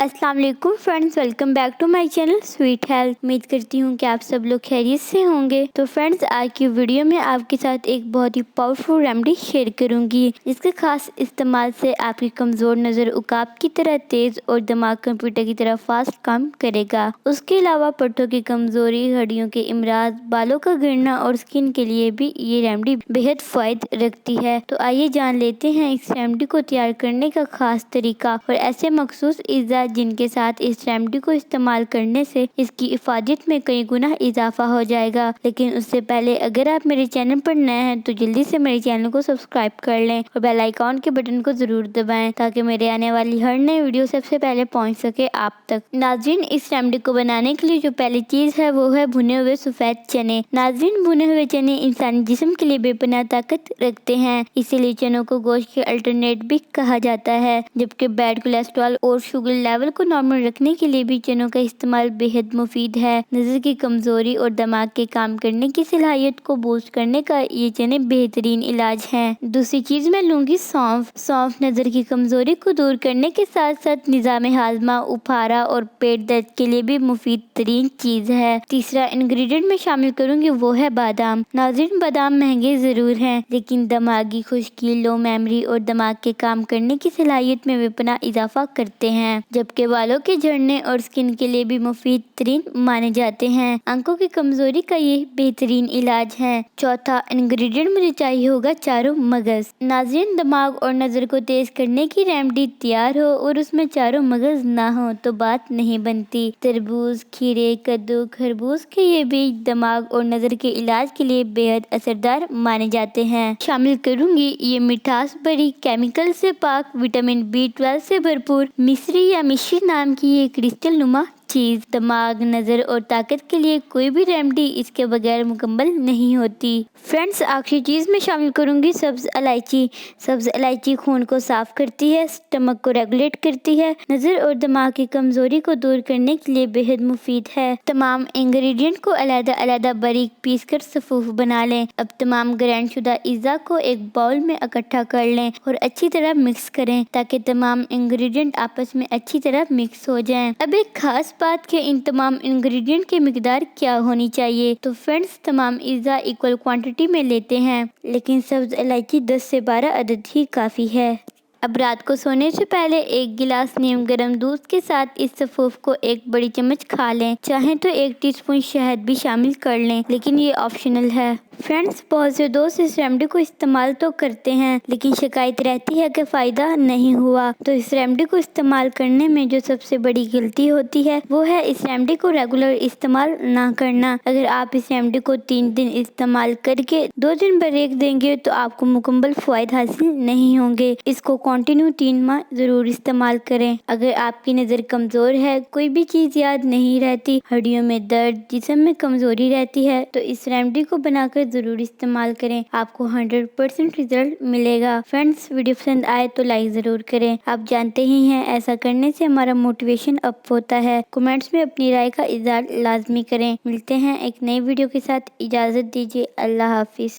अस्सलाम वालेकुम friends, welcome back to my channel Sweet Health. उम्मीद करती हूँ कि आप सब लोग खैरियत से होंगे। तो फ्रेंड्स, आज की वीडियो में आपके साथ एक बहुत ही पावरफुल रेमेडी शेयर करूँगी, जिसके खास इस्तेमाल से आपकी कमज़ोर नज़र उकाब की तरह तेज़ और दिमाग कंप्यूटर की तरह फास्ट काम करेगा। उसके अलावा पट्टों की कमज़ोरी, हड्डियों के इमराज, बालों का गिरना और स्किन के लिए भी ये रेमेडी बेहद फ़ायदा रखती है। तो आइए जान लेते हैं इस रेमेडी को तैयार करने का खास तरीका और ऐसे मखसूस इज़्ज़ा जिनके साथ इस रेमेडी को इस्तेमाल करने से इसकी इफादत में कई गुना इजाफा हो जाएगा। लेकिन उससे पहले अगर आप मेरे चैनल पर नए हैं तो जल्दी से मेरे चैनल को सब्सक्राइब कर लें और बेल आइकॉन के बटन को जरूर दबाएं, ताकि मेरे आने वाली हर नई वीडियो सबसे पहले पहुंच सके आप तक। नाज़रीन, इस रेमेडी को बनाने के लिए जो पहली चीज है वो है भुने हुए सफेद चने। नाज़रीन, भुने हुए चने इंसानी जिस्म के लिए बेपनाह ताकत रखते हैं, इसीलिए चनों को गोश्त के अल्टरनेट भी कहा जाता है। जबकि बैड कोलेस्ट्रॉल और शुगर लेवल को नॉर्मल रखने के लिए भी चनों का इस्तेमाल बेहद मुफीद है। नज़र की कमजोरी और दिमाग के काम करने की सलाहियत को बूस्ट करने का ये चने बेहतरीन इलाज हैं। दूसरी चीज मैं लूंगी सौंफ। सौंफ नज़र की कमजोरी को दूर करने के साथ साथ निज़ाम हाजमा, उफारा और पेट दर्द के लिए भी मुफीद तरीन चीज है। तीसरा इंग्रेडिएंट मैं शामिल करूंगी वो है बादाम। नाज़रीन, बादाम महंगे जरूर हैं, लेकिन दिमागी खुश्की, लो मेमोरी और दिमाग के काम करने की सलाहियत में बेपनाह इजाफा करते हैं, जबकि बालों के झड़ने और स्किन के लिए भी मुफीद तरीन माने जाते हैं। आंखों की कमजोरी का ये बेहतरीन इलाज है। चौथा इंग्रेडिएंट मुझे चाहिए होगा चारों मगज। नाज़रीन, दिमाग और नज़र को तेज करने की रेमेडी तैयार हो और उसमें चारों मगज ना हो तो बात नहीं बनती। तरबूज, खीरे, कद्दू, खरबूज के ये बीज दिमाग और नज़र के इलाज के लिए बेहद असरदार माने जाते हैं। शामिल करूंगी ये मिठास भरी, केमिकल से पाक, विटामिन B12 से भरपूर मिश्री या मिश्री नाम की ये क्रिस्टल नुमा चीज। दिमाग, नजर और ताकत के लिए कोई भी रेमेडी इसके बगैर मुकम्मल नहीं होती। फ्रेंड्स, आखिरी चीज में शामिल करूंगी सब्ज इलायची। सब्ज इलायची खून को साफ करती है, स्टमक को रेगुलेट करती है, नजर और दिमाग की कमजोरी को दूर करने के लिए बेहद मुफीद है। तमाम इंग्रेडिएंट को अलग-अलग बारीक पीस कर सफूफ बना लें। अब तमाम ग्राइंड शुदा इज़्ज़ा को एक बाउल में इकट्ठा कर लें और अच्छी तरह मिक्स करें, ताकि तमाम इंग्रेडिएंट आपस में अच्छी तरह मिक्स हो जाएं। अब एक खास बात के इन तमाम इंग्रेडिएंट की मिकदार क्या होनी चाहिए। तो फ्रेंड्स, तमाम इज़्ज़ा इक्वल क्वांटिटी में लेते हैं, लेकिन सब्ज इलायची 10 से 12 अदद ही काफ़ी है। अब रात को सोने से पहले एक गिलास नीम गर्म दूध के साथ इस सफूफ को एक बड़ी चम्मच खा लें। चाहें तो 1 टीस्पून शहद भी शामिल कर लें, लेकिन ये ऑप्शनल है। फ्रेंड्स, बहुत से दोस्त इस रेमेडी को इस्तेमाल तो करते हैं, लेकिन शिकायत रहती है कि फ़ायदा नहीं हुआ। तो इस रेमेडी को इस्तेमाल करने में जो सबसे बड़ी गलती होती है वो है इस रेमेडी को रेगुलर इस्तेमाल ना करना। अगर आप इस रेमेडी को 3 दिन इस्तेमाल करके 2 दिन ब्रेक देंगे तो आपको मुकम्मल फ़ायदा हासिल नहीं होंगे। इसको कंटिन्यू 3 माह ज़रूर इस्तेमाल करें। अगर आपकी नज़र कमज़ोर है, कोई भी चीज़ याद नहीं रहती, हड्डियों में दर्द, जिस्म में कमज़ोरी रहती है, तो इस रेमेडी को बनाकर ज़रूर इस्तेमाल करें। आपको 100% रिजल्ट मिलेगा। फ्रेंड्स, वीडियो पसंद आए तो लाइक ज़रूर करें। आप जानते ही हैं ऐसा करने से हमारा मोटिवेशन अप होता है। कमेंट्स में अपनी राय का इज़हार लाजमी करें। मिलते हैं एक नई वीडियो के साथ। इजाज़त दीजिए। अल्लाह हाफिज़।